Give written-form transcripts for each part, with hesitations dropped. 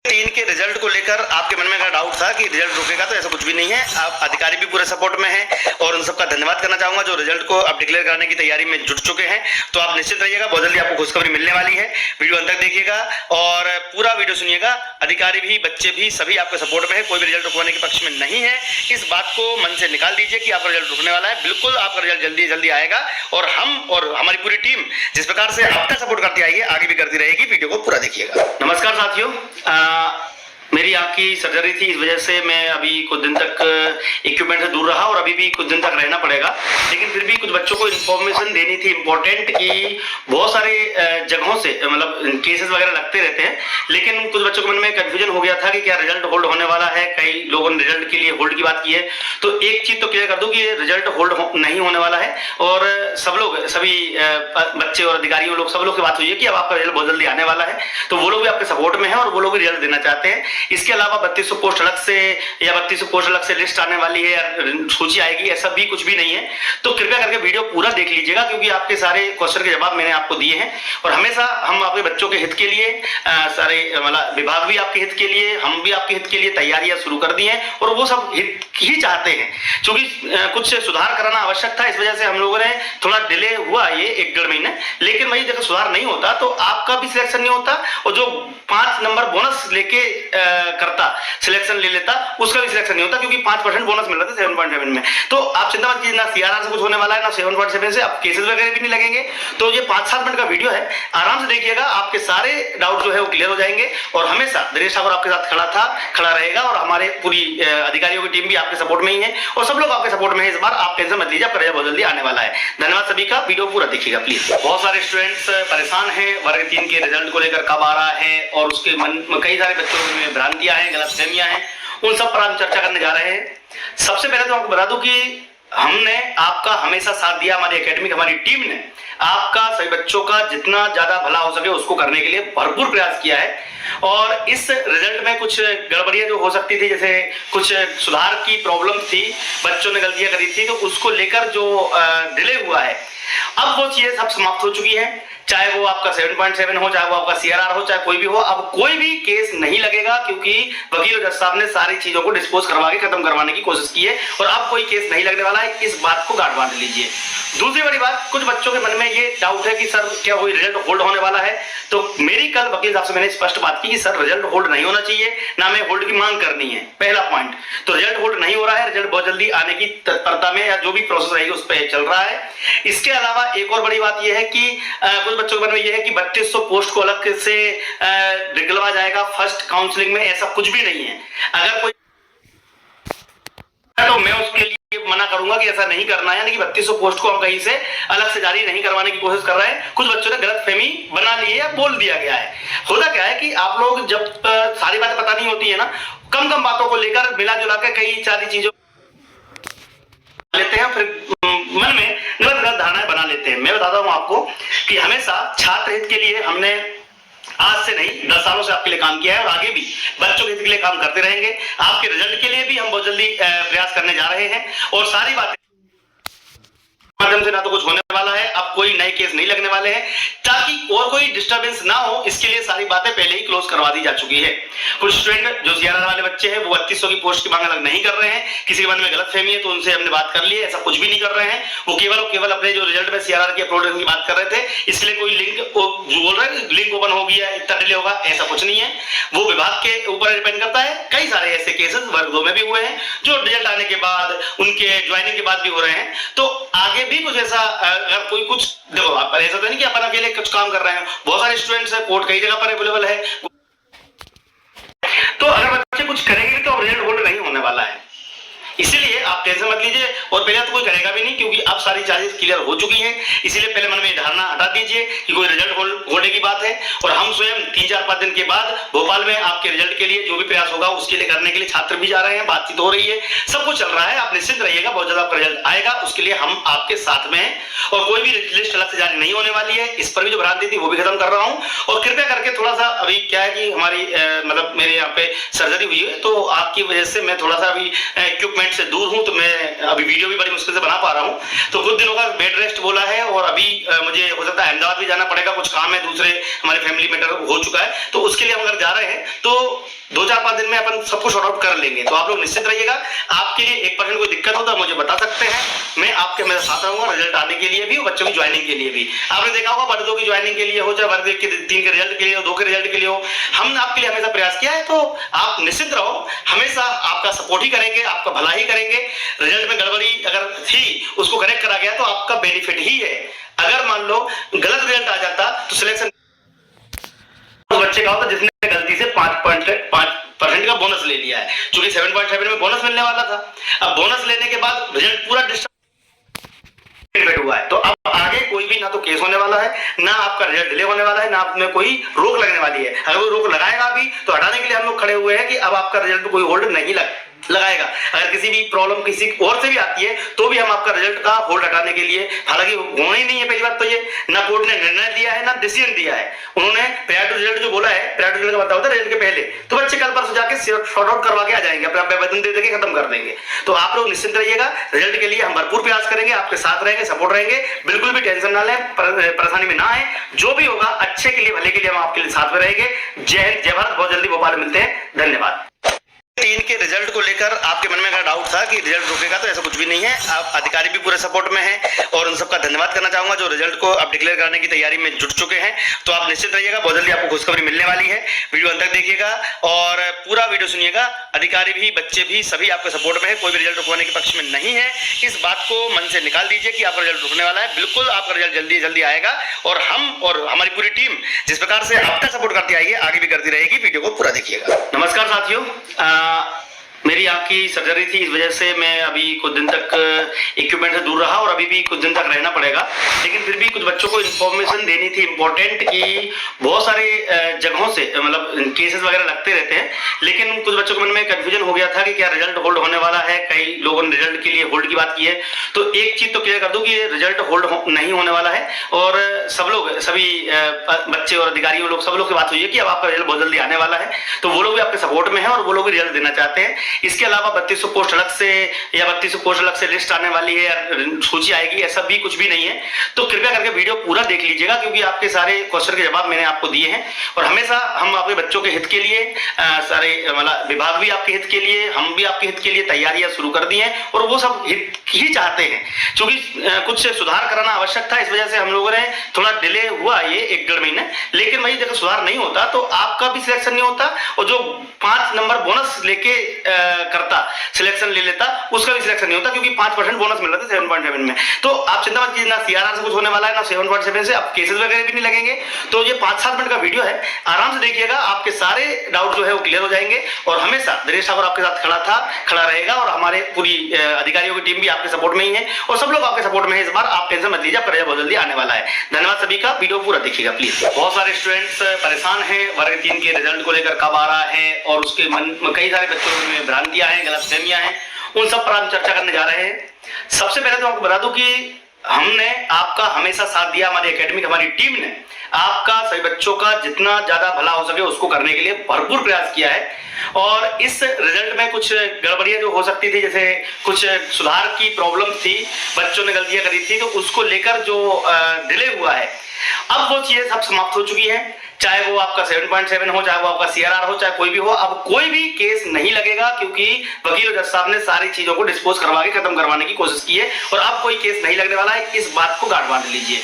3 के रिजल्ट को लेकर आपके मन में अगर डाउट था कि रिजल्ट रुकेगा, तो ऐसा कुछ भी नहीं है। आप अधिकारी भी पूरे सपोर्ट में हैं और उन सबका धन्यवाद करना चाहूंगा जो रिजल्ट को अब डिक्लेयर कराने की तैयारी में जुट चुके हैं। तो आप निश्चित रहिएगा, बहुत जल्दी आपको खुशखबरी मिलने वाली है। वीडियो अंत तक देखिएगा और पूरा वीडियो सुनिएगा। अधिकारी भी, बच्चे भी, सभी आपके सपोर्ट में है। कोई भी रिजल्ट रुकवाने के पक्ष में नहीं है। इस बात को मन से निकाल दीजिए कि आपका रिजल्ट रुकने वाला है। बिल्कुल आपका रिजल्ट जल्दी जल्दी आएगा और हम और हमारी पूरी टीम जिस प्रकार से अब तक सपोर्ट करती आई है, आगे भी करती रहेगी। वीडियो को पूरा देखिएगा। नमस्कार साथियों, मेरी आंख की सर्जरी थी, इस वजह से मैं अभी कुछ दिन तक इक्विपमेंट से दूर रहा और अभी भी कुछ दिन तक रहना पड़ेगा। लेकिन फिर भी कुछ बच्चों को इन्फॉर्मेशन देनी थी इम्पोर्टेंट, कि बहुत सारे जगहों से मतलब केसेस वगैरह लगते रहते हैं, लेकिन कुछ बच्चों के मन में कंफ्यूजन हो गया था कि क्या रिजल्ट होल्ड होने वाला है। कई लोगों ने रिजल्ट के लिए होल्ड की बात की है। तो एक चीज तो क्लियर कर दूं कि रिजल्ट होल्ड नहीं होने वाला है और सब लोग, सभी बच्चे और अधिकारियों लोग, सब लोग की बात हुई है कि अब आपका रिजल्ट बहुत जल्दी आने वाला है। तो वो लोग भी आपके सपोर्ट में है और वो लोग भी रिजल्ट देना चाहते हैं। इसके अलावा 3200 पोस्ट अलग से या 3200 पोस्ट अलग से लिस्ट आने वाली है, सूची आएगी, ऐसा भी कुछ भी नहीं है। तो कृपया करके वीडियो पूरा देख लीजिएगा, क्योंकि आपके सारे क्वेश्चन के जवाब मैंने आपको दिए हैं और हमेशा हम आपके बच्चों के हित के लिए, सारे मतलब विभाग भी आपके हित के लिए, हम भी आपके हित के लिए तैयारियां शुरू कर दी हैं और वो सब हित ही चाहते हैं। क्योंकि कुछ सुधार कराना आवश्यक था, इस वजह से हम लोगों ने थोड़ा डिले हुआ ये 1-1.5 महीने। लेकिन वही जब सुधार नहीं होता तो आपका भी सिलेक्शन नहीं होता और जो 5 नंबर बोनस लेके करता, सिलेक्शन ले लेता, उसका भी सिलेक्शन नहीं होता, क्योंकि 5% बोनस मिल रहा था 7.7 में। तो आप चिंता मत कीजिए, ना सीआरआर से कुछ होने वाला है, ना 7.7 से अब केसेस वगैरह भी नहीं लगेंगे। तो ये 5-7 मिनट का वीडियो है, आराम से देखिएगा, आपके सारे डाउट जो है वो क्लियर हो जाएंगे। और हमेशा दिनेश ठाकुर आपके साथ खड़ा रहेगा और हमारे पूरी अधिकारियों की टीम भी आपके सपोर्ट में ही है और सब लोग आपके सपोर्ट में है। इस बार आप टेंशन मत लीजिए, आपका रिजल्ट बहुत जल्दी आने वाला है। धन्यवाद सभी का, वीडियो पूरा देखिएगा प्लीज। बहुत सारे स्टूडेंट्स परेशान हैं वर्ग 3 के रिजल्ट को लेकर, कब आ रहा है, और उसके मन में कई सारे बच्चों में भ्रांतियां हैं, गलतफहमियां हैं, उन सब पर हम चर्चा करने जा रहे हैं। सबसे पहले तो आपको बता दूं कि हमने आपका हमेशा साथ दिया, हमारी एकेडमी, हमारी टीम ने आपका, सभी बच्चों का जितना ज्यादा भला हो सके उसको करने के लिए भरपूर प्रयास किया है। और इस रिजल्ट में कुछ गड़बड़ियां जो हो सकती थी, जैसे कुछ सुधार की प्रॉब्लम थी, बच्चों ने गलतियां करी थी, तो उसको लेकर जो डिले हुआ है, अब वो चीजें सब समाप्त हो चुकी है। चाहे वो आपका 7.7 हो, चाहे वो आपका सीआरआर हो, चाहे कोई भी हो, अब कोई भी केस नहीं लगेगा, क्योंकि वकील और जज साहब ने सारी चीजों को डिस्पोज करवा के खत्म करवाने की कोशिश की है और अब कोई केस नहीं लगने वाला है। इस बात को गांठ बांध लीजिए। दूसरी बड़ी बात, कुछ बच्चों के मन में ये डाउट है कि सर क्या कोई रिजल्ट होल्ड होने वाला है। तो मेरी कल वकील साहब से मैंने स्पष्ट बात की कि सर रिजल्ट होल्ड नहीं होना चाहिए, ना मैं होल्ड की मांग करनी है, पहला पॉइंट। तो रिजल्ट होल्ड नहीं हो रहा है, रिजल्ट बहुत जल्दी आने की तत्परता में या जो भी प्रोसेस रहेगी उस पर चल रहा है। इसके अलावा एक और बड़ी बात यह है कि कुछ बच्चों के मन में यह है कि 3200 पोस्ट को अलग से निकलवा जाएगा फर्स्ट काउंसलिंग में, ऐसा कुछ भी नहीं है। अगर कोई तो मैं उसके लिए मना करूंगा कि ऐसा नहीं करना है, यानी कि 3200 पोस्ट को हम कहीं से अलग से जारी नहीं करवाने की कोशिश कर रहे हैं। कुछ बच्चों ने गलतफहमी बना ली है या बोल दिया गया है। होता क्या है कि आप लोग जब सारी बातें पता नहीं होती है ना, कम कम बातों को लेकर मिला जुला कर कई सारी चीजों लेते हैं, फिर मन में गलत धारणाएं बना लेते हैं। मैं बताता हूं आपको कि हमेशा छात्र हित के लिए हमने आज से नहीं 10 सालों से आपके लिए काम किया है और आगे भी बच्चों के हित के लिए काम करते रहेंगे। आपके रिजल्ट के लिए भी हम बहुत जल्दी प्रयास करने जा रहे हैं और सारी बातें माध्यम से ना तो कुछ होने वाला है, अब कोई नए केस नहीं लगने वाले हैं, ताकि और कोई डिस्टरबेंस ना हो, इसके लिए सारी बातें पहले ही क्लोज करवा दी जा चुकी है। कुछ स्टूडेंट जो सीआरआर वाले बच्चे हैं वो 3200 की पोस्ट की मांग अलग नहीं कर रहे हैं, किसी के मन में गलतफहमी है तो उनसे हमने बात कर ली है, ऐसा कुछ भी नहीं कर रहे हैं। वो केवल अपने जो रिजल्ट में सीआरआर की अपलोड की बात कर रहे थे, इसलिए कोई लिंक बोल रहे हैं लिंक ओपन हो गया, इतना डिले होगा, ऐसा कुछ नहीं है। वो विभाग के ऊपर डिपेंड करता है। कई सारे ऐसे केसेस वर्ग 2 में भी हुए हैं जो रिजल्ट आने के बाद, उनके ज्वाइनिंग के बाद भी हो रहे हैं। तो आगे भी कुछ ऐसा, अगर कोई कुछ, देखो आप ऐसा तो नहीं कि अपन अकेले कुछ काम कर रहे हैं, बहुत सारे स्टूडेंट्स हैं, कोर्ट कई जगह पर अवेलेबल है। तो अगर बच्चे कुछ करेंगे तो रिजल्ट होल्ड नहीं होने वाला है, इसीलिए आप टेंशन मत लीजिए। और पहले तो कोई करेगा भी नहीं, क्योंकि अब सारी चार्जेस क्लियर हो चुकी हैं। इसीलिए पहले मन में धारणा हटा दीजिए कि कोई रिजल्ट होने की बात है। और हम स्वयं 3-4-5 दिन के बाद भोपाल में आपके रिजल्ट के लिए जो भी प्रयास होगा उसके लिए करने के लिए छात्र भी जा रहे हैं, बातचीत हो रही है, सब कुछ चल रहा है। आप निश्चिंत रहिएगा, बहुत जल्द आपका रिजल्ट आएगा, उसके लिए हम आपके साथ में हैं। और कोई भी लिस्ट अलग से जारी नहीं होने वाली है, इस पर भी जो भ्रांति थी वो भी खत्म कर रहा हूं। और कृपया करके थोड़ा सा, अभी क्या है कि हमारी मतलब मेरे यहाँ पे सर्जरी हुई है, तो आपकी वजह से मैं थोड़ा सा अभी इक्विपमेंट से दूर हूं, तो मैं अभी वीडियो भी बड़ी मुश्किल से बना पा रहा हूँ। तो कुछ दिनों का बेड रेस्ट बोला है और अभी मुझे हो सकता है अहमदाबाद भी जाना पड़ेगा, कुछ काम है दूसरे हमारे फैमिली मैटर हो चुका है, तो उसके लिए हम अगर जा रहे हैं तो 2-4-5 दिन में अपन सब कुछ सॉर्ट आउट कर लेंगे। तो आप लोग निश्चित रहिएगा, आपके लिए 1% कोई दिक्कत हो तो मुझे बता सकते हैं, मैं आपके मेरे साथ रहूंगा रिजल्ट आने के लिए भी और बच्चों की ज्वाइनिंग के लिए भी। आपने देखा होगा वर्ग 2 की ज्वाइनिंग के लिए हो चाहे वर्ग 1 के 3 के रिजल्ट के लिए हो, 2 के रिजल्ट के लिए हो, हमने आपके लिए हमेशा प्रयास किया है। तो आप निश्चित रहो, हमेशा आपका सपोर्ट ही करेंगे, आपका भला ही करेंगे। रिजल्ट में गड़बड़ी अगर थी उसको करेक्ट करा गया तो आपका बेनिफिट ही है। अगर मान लो गलत रिजल्ट आ जाता तो सिलेक्शन बच्चे का होता जिसने गलती से 5% का बोनस ले लिया है, क्योंकि 7.7 में बोनस मिलने वाला था। अब बोनस लेने के बाद रिजल्ट पूरा डिस्टर्ब हुआ है, तो अब आगे कोई भी ना तो केस होने वाला है, ना आपका रिजल्ट डिले होने वाला है, ना आप में कोई रोक लगने वाली है। अगर कोई रोक लगाएगा भी तो हटाने के लिए हम लोग खड़े हुए हैं कि अब आपका रिजल्ट कोई होल्ड नहीं लगाएगा। अगर किसी भी प्रॉब्लम किसी और से भी आती है तो भी हम आपका रिजल्ट का होल्ड हटाने के लिए, हालांकि होना ही नहीं है पहली बात तो ये, ना कोर्ट ने निर्णय दिया है ना डिसीजन दिया है। उन्होंने प्रायर टू रिजल्ट जो बोला है, प्रायर टू रिजल्ट का मतलब होता है रिजल्ट के पहले, तो बच्चे कल परसों जाके सॉर्ट आउट करवा के आ जाएंगे, अपना आवेदन दे देके खत्म कर देंगे। तो आप लोग निश्चिंत रहिएगा, रिजल्ट के लिए हम भरपूर प्रयास करेंगे, आपके साथ रहेंगे, सपोर्ट रहेंगे, बिल्कुल भी टेंशन ना लें, परेशानी में ना आए। जो भी होगा अच्छे के लिए भले के लिए हम आपके लिए साथ में रहेंगे। जय हिंद, जय भारत। बहुत जल्दी भोपाल मिलते हैं, धन्यवाद। 3 के रिजल्ट को लेकर आपके मन में अगर डाउट था कि रिजल्ट रुकेगा, तो ऐसा कुछ भी नहीं है। आप अधिकारी भी पूरे सपोर्ट में हैं और उन सबका धन्यवाद करना चाहूंगा जो रिजल्ट को अब डिक्लेयर करने की तैयारी में जुट चुके हैं। तो आप निश्चित रहिएगा, बहुत जल्दी आपको खुशखबरी मिलने वाली है। वीडियो अंत तक देखिएगा और पूरा वीडियो सुनिएगा। अधिकारी भी, बच्चे भी, सभी आपके सपोर्ट में है, कोई भी रिजल्ट रुकवाने के पक्ष में नहीं है। इस बात को मन से निकाल दीजिए कि आपका रिजल्ट रुकने वाला है। बिल्कुल आपका रिजल्ट जल्दी जल्दी आएगा और हम और हमारी पूरी टीम जिस प्रकार से अब तक सपोर्ट करती आई है आगे भी करती रहेगी। वीडियो को पूरा देखिएगा। नमस्कार साथियों, मेरी आंख की सर्जरी थी, इस वजह से मैं अभी कुछ दिन तक इक्विपमेंट से दूर रहा और अभी भी कुछ दिन तक रहना पड़ेगा। लेकिन फिर भी कुछ बच्चों को इन्फॉर्मेशन देनी थी इम्पोर्टेंट, कि बहुत सारे जगहों से मतलब केसेस वगैरह लगते रहते हैं, लेकिन कुछ बच्चों के मन में कंफ्यूजन हो गया था कि क्या रिजल्ट होल्ड होने वाला है। कई लोगों ने रिजल्ट के लिए होल्ड की बात की है, तो एक चीज तो क्लियर कर दूं कि रिजल्ट होल्ड नहीं होने वाला है। और सब लोग, सभी बच्चे और अधिकारियों लोग, सब लोग से बात हुई है कि अब आपका रिजल्ट बहुत जल्दी आने वाला है, तो वो लोग भी आपके सपोर्ट में है और वो लोग भी रिजल्ट देना चाहते हैं। इसके अलावा 3200 पोस्ट अलग से या 3200 पोस्ट अलग से लिस्ट आने वाली है या सूची आएगी, ऐसा भी कुछ भी नहीं है। तो कृपया करके वीडियो पूरा देख लीजिएगा, क्योंकि आपके सारे क्वेश्चन के जवाब मैंने आपको दिए हैं और हमेशा हम आपके बच्चों के हित के लिए, सारे मतलब विभाग भी आपके हित के लिए, हम भी आपके हित के लिए तैयारियां शुरू कर दी हैं और वो सब हित ही चाहते हैं। क्योंकि कुछ सुधार कराना आवश्यक था, इस वजह से हम लोगों ने थोड़ा डिले हुआ ये 1-1.5 महीने। लेकिन वही जगह सुधार नहीं होता तो आपका भी सिलेक्शन नहीं होता और जो 5 नंबर बोनस लेके करता, सिलेक्शन ले लेता, उसका भी सिलेक्शन नहीं होता, क्योंकि 5% बोनस मिल रहा था 7.7 में। तो आप चिंता मत कीजिए, ना सीआरआर से कुछ होने वाला है ना 7.7 से, अब केसेस वगैरह भी नहीं लगेंगे। तो ये 5-7 मिनट का वीडियो है, आराम से देखिएगा, आपके सारे डाउट जो है वो क्लियर हो जाएंगे। और हमेशा दिनेश ठाकुर आपके साथ खड़ा रहेगा और हमारे पूरी अधिकारियों की टीम भी आपके सपोर्ट में ही है और सब लोग आपके सपोर्ट में है। इस बार आप टेंशन मत लीजिए, आपका रिजल्ट बहुत जल्दी आने वाला है। धन्यवाद सभी का, वीडियो पूरा देखिएगा प्लीज। बहुत सारे स्टूडेंट्स परेशान हैं वर्ग 3 के रिजल्ट को लेकर, कब आ रहा है, और उसके मन में कई सारे बच्चों में भ्रांतियां हैं, गलतफहमियां हैं, उन सब पर हम चर्चा करने जा रहे हैं। सबसे पहले तो आपको बता दूं कि हमने आपका हमेशा साथ दिया, हमारी एकेडमी, हमारी टीम ने आपका, सभी बच्चों का जितना ज्यादा भला हो सके उसको करने के लिए भरपूर प्रयास किया है। और इस रिजल्ट में कुछ गड़बड़ियां जो हो सकती थी, जैसे कुछ सुधार की प्रॉब्लम थी, बच्चों ने गलतियां करी थी, तो उसको लेकर जो डिले हुआ है, अब वो चीजें सब समाप्त हो चुकी हैं। चाहे वो आपका 7.7 हो, चाहे वो आपका सीआरआर हो, चाहे कोई भी हो, अब कोई भी केस नहीं लगेगा, क्योंकि वकील जज साहब ने सारी चीजों को डिस्पोज करवा के खत्म करवाने की कोशिश की है और अब कोई केस नहीं लगने वाला है। इस बात को गांठ बांध लीजिए।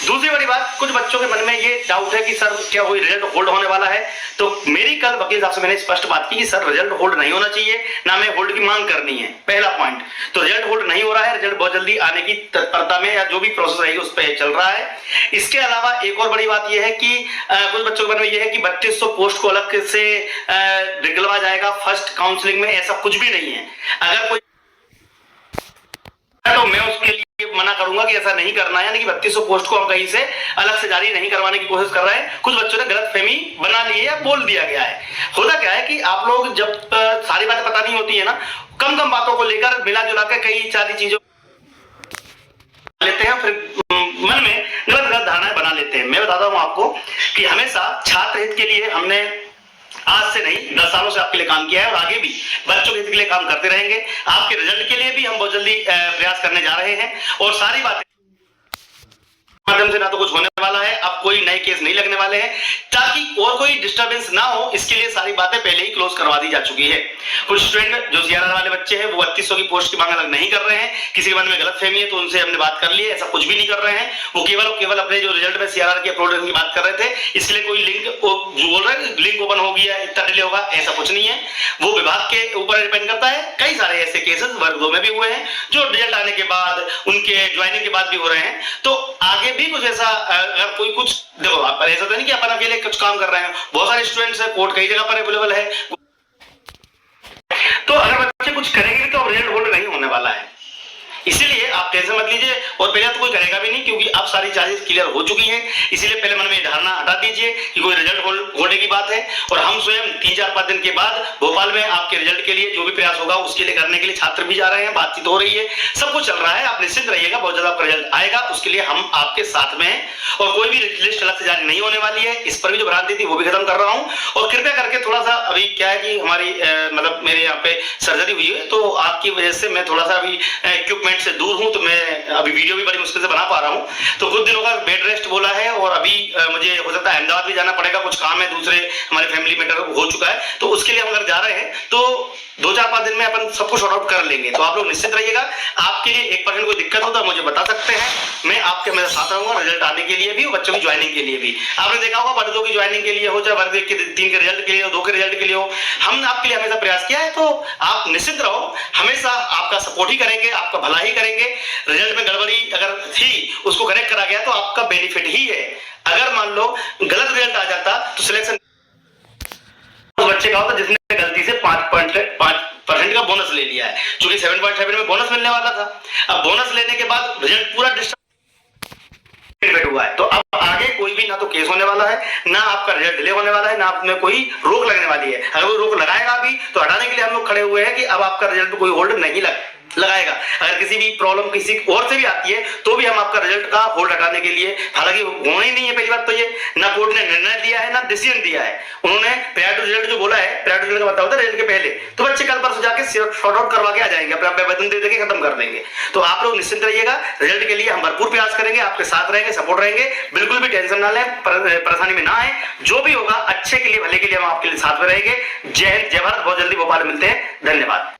दूसरी बड़ी बात, कुछ बच्चों के मन में ये डाउट है कि सर क्या कोई रिजल्ट होल्ड होने वाला है, तो मेरी कल वकील साहब से मैंने स्पष्ट बात की कि सर रिजल्ट होल्ड नहीं होना चाहिए, ना मैं होल्ड की मांग करनी है, पहला पॉइंट। तो रिजल्ट होल्ड नहीं हो रहा है, रिजल्ट बहुत जल्दी आने की तत्परता में या जो भी प्रोसेस रहेगी उस पर चल रहा है। इसके अलावा एक और बड़ी बात यह है कि कुछ बच्चों के मन में यह है कि 3200 पोस्ट को अलग से निकलवा जाएगा फर्स्ट काउंसलिंग में, ऐसा कुछ भी नहीं है। अगर कोई तो मैं उसके लिए मना करूंगा कि ऐसा नहीं करना है, यानी कि 3200 पोस्ट को हम कहीं से अलग से जारी नहीं करवाने की कोशिश कर रहे हैं। कुछ बच्चों ने गलतफहमी बना ली है या बोल दिया गया है। होता क्या है कि आप लोग जब सारी बातें पता नहीं होती है ना, कम कम बातों को लेकर मिला जुला कर कई सारी चीजों लेते हैं, फिर मन में गलत गलत धारणाएं बना लेते हैं। मैं बताता हूं आपको कि हमेशा छात्र हित के लिए हमने आज से नहीं 10 सालों से आपके लिए काम किया है और आगे भी बच्चों के हित के लिए काम करते रहेंगे। आपके रिजल्ट के लिए भी हम बहुत जल्दी प्रयास करने जा रहे हैं और सारी बातें माध्यम से ना तो कुछ होने वाला है, अब कोई नए केस नहीं लगने वाले हैं, ताकि और कोई डिस्टरबेंस ना हो इसके लिए सारी बातें पहले ही क्लोज करवा दी जा चुकी है। कुछ स्टूडेंट जो सीआरआर वाले बच्चे हैं वो 3200 की पोस्ट की मांग अलग नहीं कर रहे हैं, किसी के मन में गलतफहमी है तो उनसे हमने बात कर ली है, ऐसा कुछ भी नहीं कर रहे हैं। वो केवल अपने जो रिजल्ट में सीआरआर की अपलोड की बात कर रहे थे, इसलिए कोई लिंक जो बोल रहे हैं लिंक ओपन हो गया इतना डिले होगा, ऐसा कुछ नहीं है। वो विभाग के ऊपर डिपेंड करता है। कई सारे ऐसे केसेस वर्ग 2 में भी हुए हैं जो रिजल्ट आने के बाद उनके ज्वाइनिंग के बाद भी हो रहे हैं। तो आगे भी कुछ ऐसा अगर कोई कुछ देखो, आप ऐसा तो नहीं कि अपन अकेले कुछ काम कर रहे हैं, बहुत सारे स्टूडेंट्स है, कोर्ट कई जगह पर अवेलेबल है। तो अगर बच्चे कुछ करेंगे तो रिजल्ट होल्ड नहीं होने वाला है, इसीलिए आप टेंशन मत लीजिए। और पहले तो कोई करेगा भी नहीं क्योंकि अब सारी चार्जेस क्लियर हो चुकी हैं, इसीलिए पहले मन में धारणा हटा दीजिए कि कोई रिजल्ट होने की बात है। और हम स्वयं 3-4-5 दिन के बाद भोपाल में आपके रिजल्ट के लिए जो भी प्रयास होगा उसके लिए करने के लिए छात्र भी जा रहे हैं, बातचीत हो रही है, सब कुछ चल रहा है। आप निश्चिंत रहिएगा, बहुत जल्द आपका रिजल्ट आएगा, उसके लिए हम आपके साथ में हैं। और कोई भी लिस्ट अलग से जारी नहीं होने वाली है, इस पर भी जो भ्रांति थी वो भी खत्म कर रहा हूं। और कृपया करके थोड़ा सा अभी क्या है कि हमारी मतलब मेरे यहाँ पे सर्जरी हुई है, तो आपकी वजह से मैं थोड़ा सा अभी इक्विपमेंट से दूर हूं, तो मैं अभी वीडियो भी बड़ी मुश्किल से बना पा रहा हूं। तो कुछ दिनों का बेड रेस्ट बोला है और अभी मुझे हो सकता है अहमदाबाद भी जाना पड़ेगा, कुछ काम है दूसरे हमारे फैमिली मैटर हो चुका है, तो उसके लिए हम अगर जा रहे हैं तो 2-4-5 दिन में अपन सबको शॉर्ट आउट कर लेंगे। तो आप लोग निश्चित रहिएगा, आपके लिए 1% कोई दिक्कत हो तो मुझे बता सकते हैं, मैं आपके मेरे साथ रहूंगा रिजल्ट आने के लिए भी और बच्चों की ज्वाइनिंग के लिए भी। आपने देखा होगा वर्ग 2 की ज्वाइनिंग के लिए हो चाहे वर्ग 1 के 3 के रिजल्ट के लिए हो, 2 के रिजल्ट के लिए हो, हमने आपके लिए हमेशा प्रयास किया है। तो आप निश्चित रहो, हमेशा आपका सपोर्ट ही करेंगे, आपका भला ही करेंगे। रिजल्ट में गड़बड़ी अगर थी उसको करेक्ट करा गया तो आपका बेनिफिट ही है। अगर मान लो गलत रिजल्ट आ जाता तो सिलेक्शन बच्चे का होता जिसने गलती से 5% का बोनस ले लिया है, क्योंकि 7.7 में बोनस मिलने वाला था। अब बोनस लेने के बाद रिजल्ट पूरा डिस्टर्ब हुआ है, तो अब आगे कोई भी ना तो केस होने वाला है, ना आपका रिजल्ट डिले होने वाला है, ना आप में कोई रोक लगने वाली है। अगर कोई रोक लगाएगा भी तो हटाने के लिए हम लोग खड़े हुए हैं कि अब आपका रिजल्ट कोई होल्ड नहीं लगाएगा। अगर किसी भी प्रॉब्लम किसी और से भी आती है तो भी हम आपका रिजल्ट का होल्ड हटाने के लिए, हालांकि होना ही नहीं है पहली बात तो ये, ना कोर्ट ने निर्णय दिया है ना डिसीजन दिया है। उन्होंने प्रायर टू रिजल्ट जो बोला है, प्रायर टू रिजल्ट का मतलब होता है रिजल्ट के पहले, तो बच्चे कल परसों जाके शॉर्ट आउट करवा के आ जाएंगे, अपना आवेदन दे देके खत्म कर देंगे। तो आप लोग निश्चिंत रहिएगा, रिजल्ट के लिए हम भरपूर प्रयास करेंगे, आपके साथ रहेंगे, सपोर्ट रहेंगे, बिल्कुल भी टेंशन ना लें, परेशानी में ना आए। जो भी होगा अच्छे के लिए भले के लिए हम आपके लिए साथ में रहेंगे। जय हिंद, जय भारत। बहुत जल्दी भोपाल मिलते हैं, धन्यवाद।